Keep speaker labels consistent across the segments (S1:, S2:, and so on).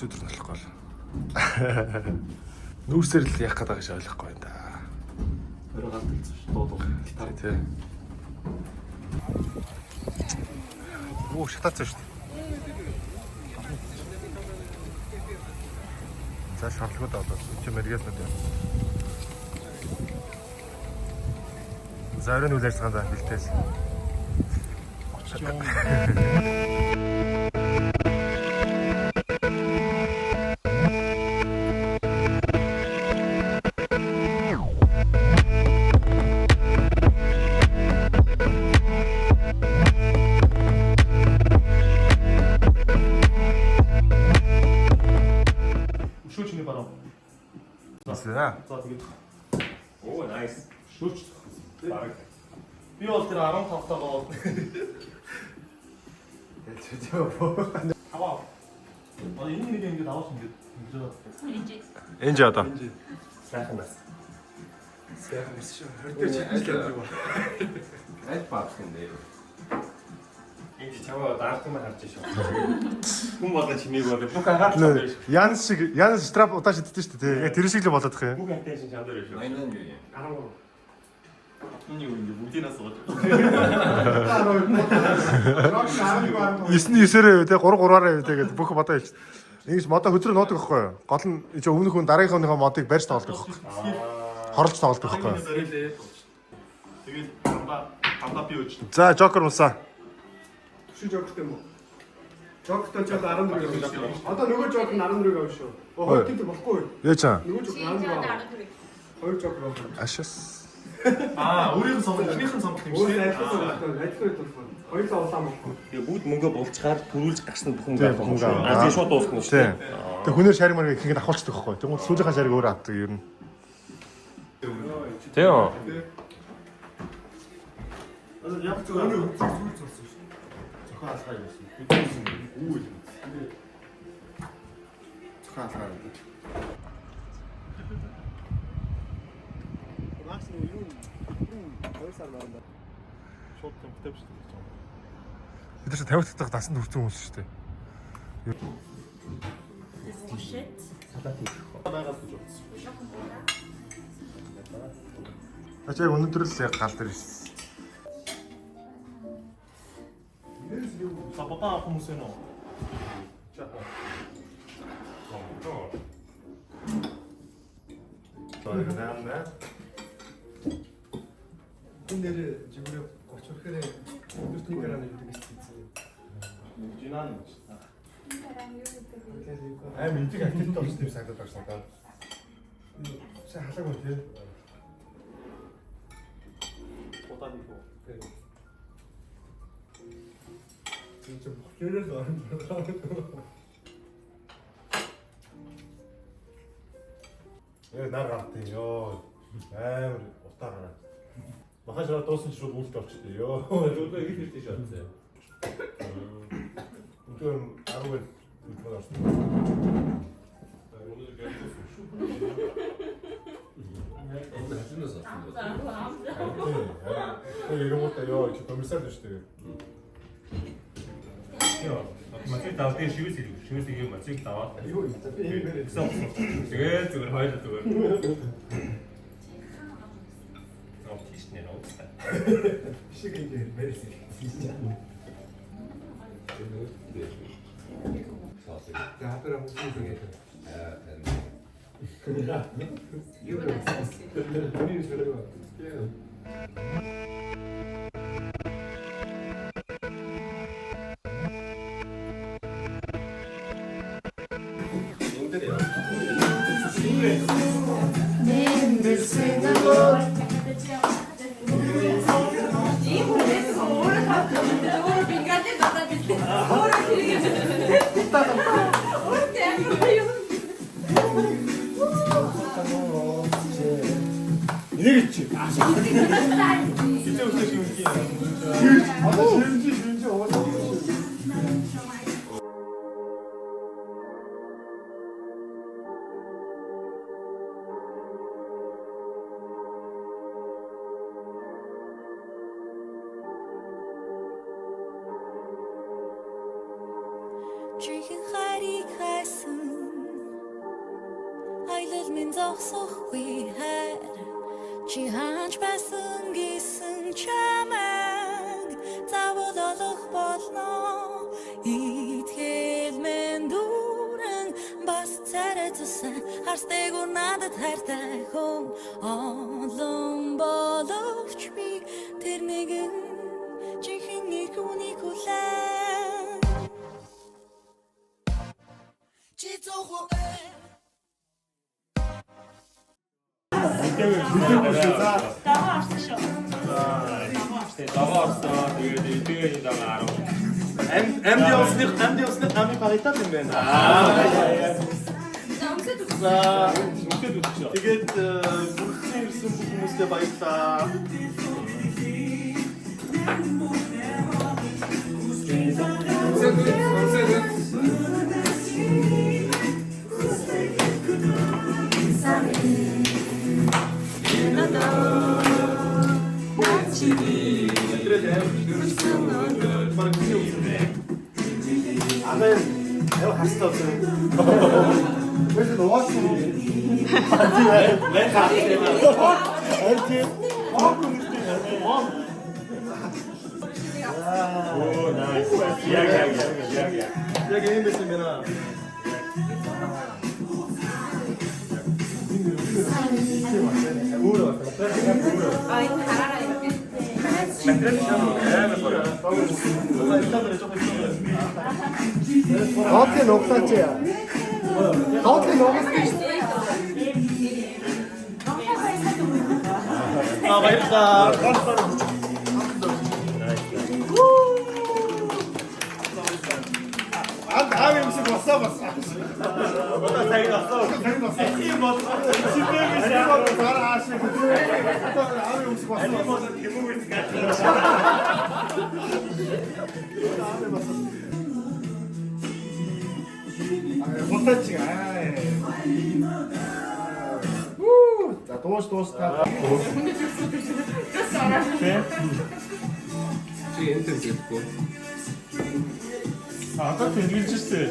S1: өдөр болохгүй л. Нүүрсээр л яах гэдэг гэж ойлгохгүй юм да.
S2: Өөрөө галдчихсан шүү. Дуудуу.
S1: Тий. Оо шатаацсан шүү. За шаардлагууд аваад чи мэрэгээс нүд юм. Зарим үйл ажиллагаанд бэлтээс.
S2: Шүүчний баруун.
S1: За
S2: тэгээд.
S3: Оо, nice.
S2: Шүүч.
S3: Бараг.
S2: Би бол тэр 15 тагаа. Аваа. Энэ нэг ингэж авах ингэж
S1: энэ жаа одоо.
S3: Сайхан бас.
S2: сайхан биш шүү. Хөртөө чиглэл юм байна.
S3: Аль баах юм бэ? Энд чамаа даарт юм харж шүү. Хүн болоо чимээг болоо бүх анхаарч байгаа шүү.
S1: Янс страп удаа шиддэж шүү дээ. Яг тэр шиг л болоод их юм.
S3: Бүх attention чамд дээр шүү.
S2: 83. Апны юу ингэ бүгдийг асууж.
S1: 9-9-ээр те 3-3-аар тэгээд бүх модоо хэлж. Ингэж модоо хөдрөө нуудаг байхгүй юу? Гол нь өмнөх хүн дараагийнхаа модыг барьж тоглодог байхгүй юу? Хорлж тоглодог байхгүй юу?
S2: Тэгээд дандаа би үуч.
S1: За Жокер мусаа.
S4: Ши Жокертэй юм уу? Жокертэй ч 14 авсан. Одоо нөгөө Жокер нь 14 авсан шүү. Хоёр тийм болохгүй юу?
S1: Яа чам?
S4: Нөгөө Жокер 14. Хоёр Жокер авсан.
S1: Ашаас.
S2: Өөрийнх нь сонгох, эхнийх нь сонгох юм шүү.
S4: Ажлын төлөв. Хоёулаа улаан болохгүй.
S3: Тэгээ бүгд мөнгө болцохаар төрүүлж гарсан бүхэн
S1: Тийм,
S3: гэх юм
S1: бүхэн
S3: шүү.
S1: гав.
S3: Аа тийм шууд дуусна шүү.
S1: Тийм. Тэг хүнээр шарим марыг ихэнх нь авахулцдаг байхгүй юу? Тэгвэл сүүлийнхаа шарыг өөр авдаг ер нь. Тийм.
S4: Яг ч өнөө зүйл зурсан шүү.
S2: Зохион алхаа юусэн. Бидсэн үүл.
S4: Зохион алхаа. Макс нь юу? Хоёр сар байна.
S2: Шууд темптэй шүү дээ.
S1: Бид нар 50 дахь дасанд хүрсэн хүмүүс шүү дээ.
S3: Салат хийх.
S2: Байгаад гэж бодсон.
S1: Ачаа өнөөдөр л яг гал дээр шүү.
S2: Сапата авах хүмүүс ээ нөө. Чаа.
S4: Энэ нэр жигүүрээ 30 өрхөөр өдөр тэнгээр ана гэдэг гэсэн.
S2: Жинан.
S1: Мэддэг активит болсон юм санагдаад байна даа. Сайн халаагүй тий.
S2: Бодоод юу.
S4: 진짜 목표를 넣는
S1: Нар гартыг ёо. Амар утаа гараад. Махашаа дуусан ч шууд үлд болчихдээ ёо.
S3: Өдөө их хэлтэй шатсан.
S1: Өдөр 10 үлдмээр орсон.
S3: Өнөөдөр гэрдсэн шүү. Энэ хажуунаас авсан байна.
S1: Ирэнгүүтээ ёо чи комиссар биш тэгээ.
S3: Яа, математик давтын шивээс юм математик даваад.
S4: 이거 진짜 빼면
S3: Тэгээд зүгээр хоёул зүгээр. Оптичнээ нууцтай.
S4: 시기게 메르시 진짜. 야, 하더라 무슨 소리야? 이거 본인이 저래가.
S1: 이랬지.
S2: 이때부터 지금 이게.
S4: 진짜 어려워.
S5: 只愿海里海深。минь зогсохгүй хайр чи хаач байсан гэсэн чамайг заавал олох болно итгэл мен дүүрэн бас царай тусан харсдаг надад хайртай хүн олон боловч би тэр нэгэн чихний хүнийг хүлээн чи зохоо
S3: Даваа орсон. Тэгээд дараа 10.
S2: Амди усны амны паритат юм байна. Тэгээд бүрдсэн ирсэн бүх хүмүүстээ баярлалаа. Амен. Яа хастаа. 왜저 놓았어? 내 가게. 알지?
S3: 오, 나이스. 이야기.
S2: 여기 힘냈으면
S4: 어떻게 녹사지야? 어떻게 녹았어?
S2: 아, 맛있다. 다음에 무슨 봤어? 뭐다 자기 났어. 이 뭐, 집에 있어. 잘 아시고. 다음에 무슨 봤어? 대목을 다음에 봤어. 못했지. 자, 도시 가.
S3: 지금 엔터 됐고.
S2: 아까 들리셨어요.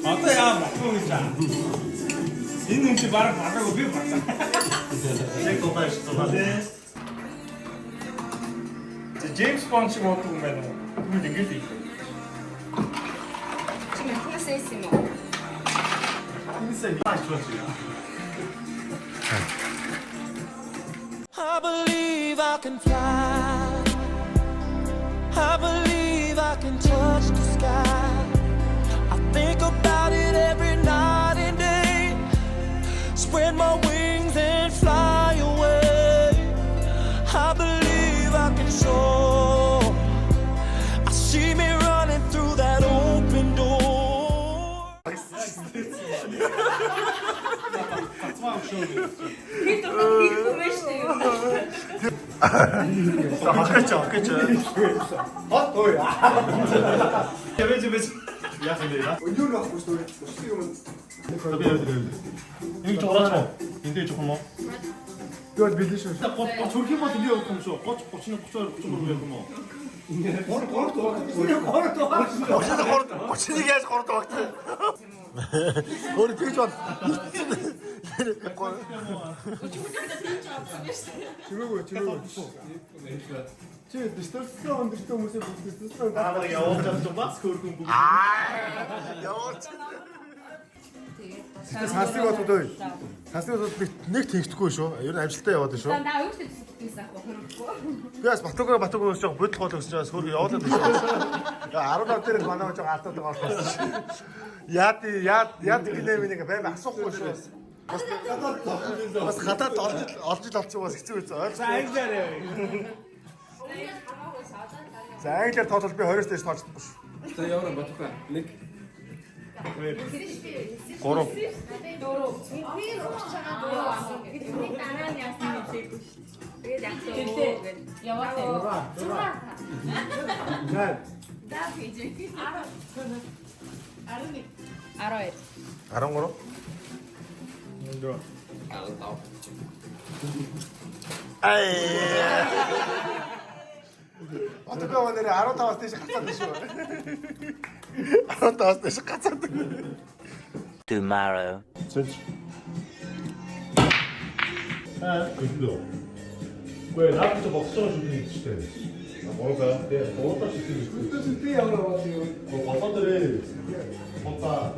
S2: 어때야 먹고 있자. 이 눈치 말을 받아고 왜 받아? 내 거다 있어. 네. 제임스 본치 먹고 오면 우리 되게 있고.
S6: 지금 francesimo.
S2: 인생 많이 좋았어요.
S7: I believe I can fly. I believe I can touch the sky. I think about it every night and day. Spread my wings and fly away. I believe I can soar. I see me running through that open door.
S2: Я 선배다.
S4: 은율 갖고 있어. 지금은
S2: 여기 좀 알아줘. 인데 조금 뭐.
S4: 이거 빌리셔.
S2: 저렇게 봐 드려 그럼 저 거치는 코치를 왜 그럼.
S1: Очныг яаж горд багт. Өөр тэгж бод.
S4: 지르고. 쟤 디스턴스 언더스탠드 хүмүүсээ 디스턴스
S2: 나가 явуулж 좀 마스크 өргөн бүгд.
S1: Яваач.
S4: сансыг бодвол нэг тэгдэхгүй шүү. Ер нь амжилттай яваад шүү.
S6: На өөртөө зүтгэсэн ах хөрөхгүй.
S1: Би бас Батугаа жоо бодол болгосон чинь хөргө явуулаад байсан. 18 дээр манай жоо алдаад байгаа болохоос. Яад гинэ минь бай асуухгүй шүү. Бас хатаад олж олцсон бас хэцүү байсан. За англиар. За англиар тоолол би 20-с дээш тоолж чадахгүй шүү.
S3: За яваа Батука. 1
S1: 3
S6: Дөрөв. Би рууч чагаа дөрөв. Бидний дараа нь яасан мэдээггүй шүү. Тэгээд яг л яваа.
S4: 난
S6: Да хийж. 12.
S1: 13 Батугаа манайр 15-аас дээш гацаад байна шүү. 15-аас дээш гацаад.
S7: Tomorrow.
S2: 근데 왜 나부터 먹성을 주는 게 있을 때 먹을까요? 네, 먹었다 싶은 게
S4: 뜻은 삐 하려가지고.
S2: 버섯들이 먹다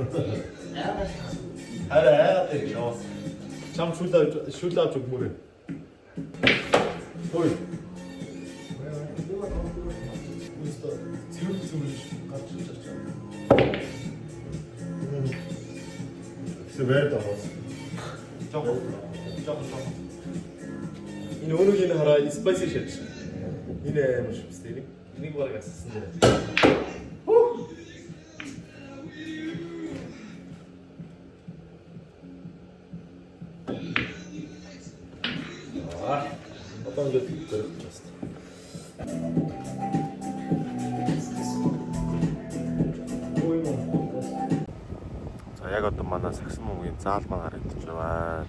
S2: 해라 겨웠어 참 줄다 쪽 물에 어이 Severdo was. Choco. Энэ өөрөгийн хараа спайси шатч. Энэ амар шипстэй. Энийг бараг ассан дээ. Одоо ингээд зэрэг басна.
S1: За яг одоо манай сагсан мөнгөний заал маань харагдаж байна.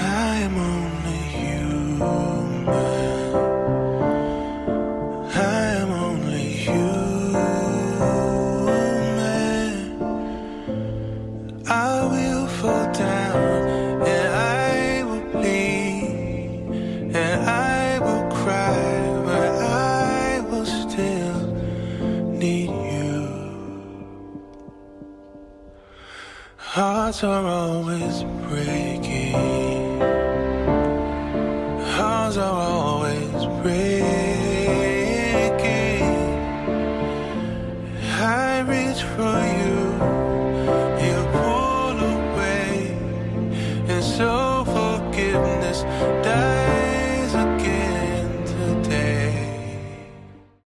S7: I am only human. I am only human. I will fall down and I will bleed and I will cry, but I will still need you. Hearts are always breaking. Hearts are always breaking. I reach for you, you pull away, and so forgiveness dies.